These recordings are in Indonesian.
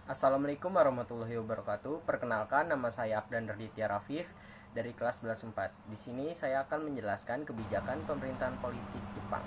Assalamualaikum warahmatullahi wabarakatuh. Perkenalkan, nama saya Afdan Raditya Rafif dari kelas 11 4. Di sini saya akan menjelaskan kebijakan pemerintahan politik Jepang.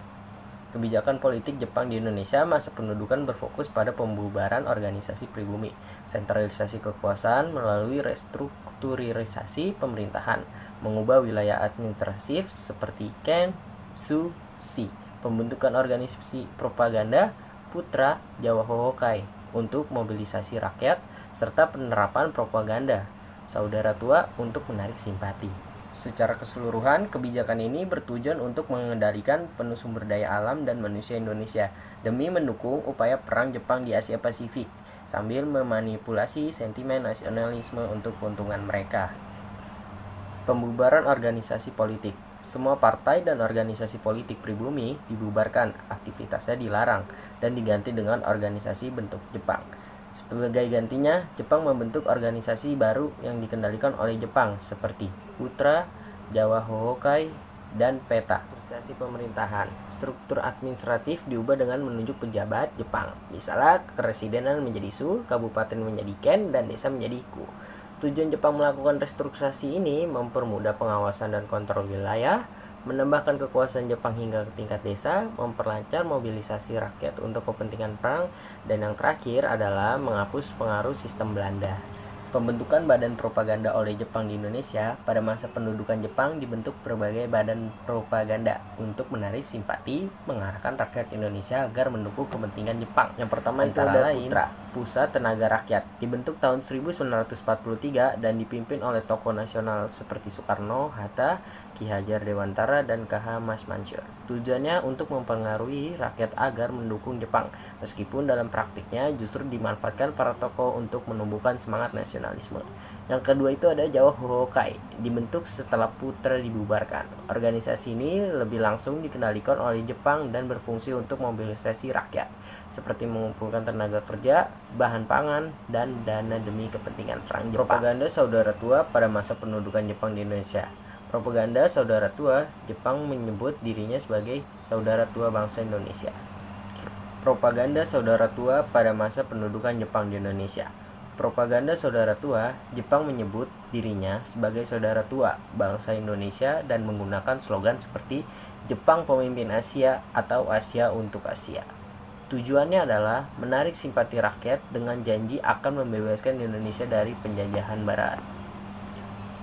Kebijakan politik Jepang di Indonesia masa pendudukan berfokus pada pembubaran organisasi pribumi, sentralisasi kekuasaan melalui restrukturisasi pemerintahan, mengubah wilayah administratif seperti Ken, Su, Si, pembentukan organisasi propaganda Putra Jawa Hohokai untuk mobilisasi rakyat, serta penerapan propaganda saudara tua untuk menarik simpati. Secara keseluruhan, kebijakan ini bertujuan untuk mengendalikan penuh sumber daya alam dan manusia Indonesia demi mendukung upaya perang Jepang di Asia Pasifik sambil memanipulasi sentimen nasionalisme untuk keuntungan mereka. Pembubaran organisasi politik. Semua partai dan organisasi politik pribumi dibubarkan, aktivitasnya dilarang, dan diganti dengan organisasi bentuk Jepang. Sebagai gantinya, Jepang membentuk organisasi baru yang dikendalikan oleh Jepang seperti Putra, Jawa Hohokai, dan PETA. Organisasi pemerintahan. Struktur administratif diubah dengan menunjuk pejabat Jepang. Misalnya, kepresidenan menjadi Su, kabupaten menjadi Ken, dan desa menjadi Ku. Tujuan Jepang melakukan restrukturisasi ini mempermudah pengawasan dan kontrol wilayah, menambahkan kekuasaan Jepang hingga ke tingkat desa, memperlancar mobilisasi rakyat untuk kepentingan perang, dan yang terakhir adalah menghapus pengaruh sistem Belanda. Pembentukan badan propaganda oleh Jepang di Indonesia. Pada masa pendudukan Jepang dibentuk berbagai badan propaganda untuk menarik simpati, mengarahkan rakyat Indonesia agar mendukung kepentingan Jepang. Yang pertama itu ada Putra, Pusat Tenaga Rakyat, dibentuk tahun 1943 dan dipimpin oleh tokoh nasional seperti Soekarno, Hatta, Ki Hajar Dewantara, dan K.H. Mas Mansur. Tujuannya untuk mempengaruhi rakyat agar mendukung Jepang, meskipun dalam praktiknya justru dimanfaatkan para tokoh untuk menumbuhkan semangat nasionalisme. Yang kedua itu ada Jawa Hohokai, dibentuk setelah Putra dibubarkan. Organisasi ini lebih langsung dikendalikan oleh Jepang dan berfungsi untuk mobilisasi rakyat, seperti mengumpulkan tenaga kerja, bahan pangan, dan dana demi kepentingan perang Jepang. Propaganda saudara tua pada masa pendudukan Jepang di Indonesia. Propaganda saudara tua, Jepang menyebut dirinya sebagai saudara tua bangsa Indonesia. Propaganda saudara tua pada masa pendudukan Jepang di Indonesia. Propaganda saudara tua, Jepang menyebut dirinya sebagai saudara tua bangsa Indonesia dan menggunakan slogan seperti Jepang pemimpin Asia atau Asia untuk Asia. Tujuannya adalah menarik simpati rakyat dengan janji akan membebaskan Indonesia dari penjajahan Barat.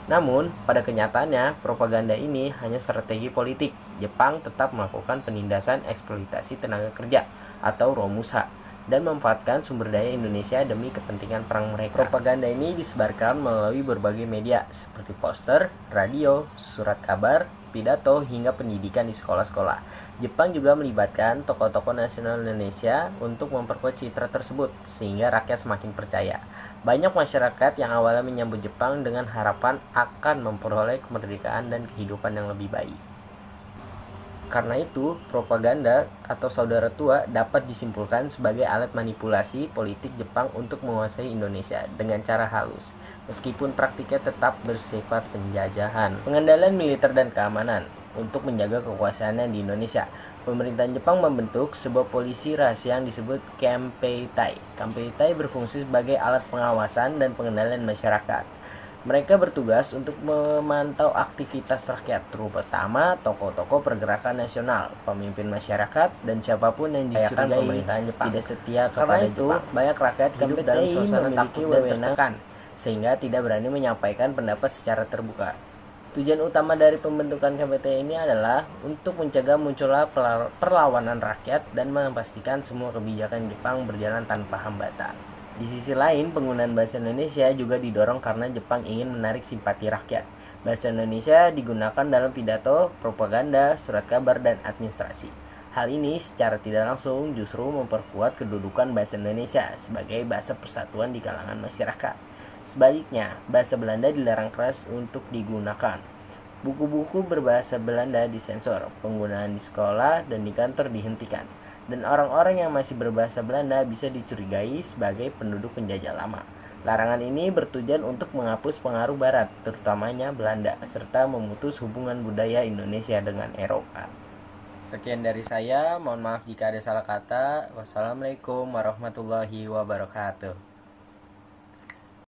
Namun, pada kenyataannya, propaganda ini hanya strategi politik. Jepang tetap melakukan penindasan eksploitasi tenaga kerja atau Romusha dan memanfaatkan sumber daya Indonesia demi kepentingan perang mereka. Propaganda ini disebarkan melalui berbagai media seperti poster, radio, surat kabar, pidato, hingga pendidikan di sekolah-sekolah. Jepang juga melibatkan tokoh-tokoh nasional Indonesia untuk memperkuat citra tersebut sehingga rakyat semakin percaya. Banyak masyarakat yang awalnya menyambut Jepang dengan harapan akan memperoleh kemerdekaan dan kehidupan yang lebih baik. Karena itu, propaganda atau saudara tua dapat disimpulkan sebagai alat manipulasi politik Jepang untuk menguasai Indonesia dengan cara halus, meskipun praktiknya tetap bersifat penjajahan. Pengendalian militer dan keamanan. Untuk menjaga kekuasaannya di Indonesia, pemerintahan Jepang membentuk sebuah polisi rahasia yang disebut Kempeitai. Kempeitai berfungsi sebagai alat pengawasan dan pengendalian masyarakat. Mereka bertugas untuk memantau aktivitas rakyat, terutama tokoh-tokoh pergerakan nasional, pemimpin masyarakat, dan siapapun yang dicurigai pemerintahan Jepang tidak setia kepada Jepang. Banyak rakyat hidup dalam suasana takut dan tertekan, sehingga tidak berani menyampaikan pendapat secara terbuka. Tujuan utama dari pembentukan KBT ini adalah untuk mencegah munculnya perlawanan rakyat dan memastikan semua kebijakan Jepang berjalan tanpa hambatan. Di sisi lain, penggunaan bahasa Indonesia juga didorong karena Jepang ingin menarik simpati rakyat. Bahasa Indonesia digunakan dalam pidato, propaganda, surat kabar, dan administrasi. Hal ini secara tidak langsung justru memperkuat kedudukan bahasa Indonesia sebagai bahasa persatuan di kalangan masyarakat. Sebaliknya, bahasa Belanda dilarang keras untuk digunakan. Buku-buku berbahasa Belanda disensor, penggunaan di sekolah dan di kantor dihentikan, dan orang-orang yang masih berbahasa Belanda bisa dicurigai sebagai penduduk penjajah lama. Larangan ini bertujuan untuk menghapus pengaruh Barat, terutamanya Belanda, serta memutus hubungan budaya Indonesia dengan Eropa. Sekian dari saya, mohon maaf jika ada salah kata. Wassalamualaikum warahmatullahi wabarakatuh.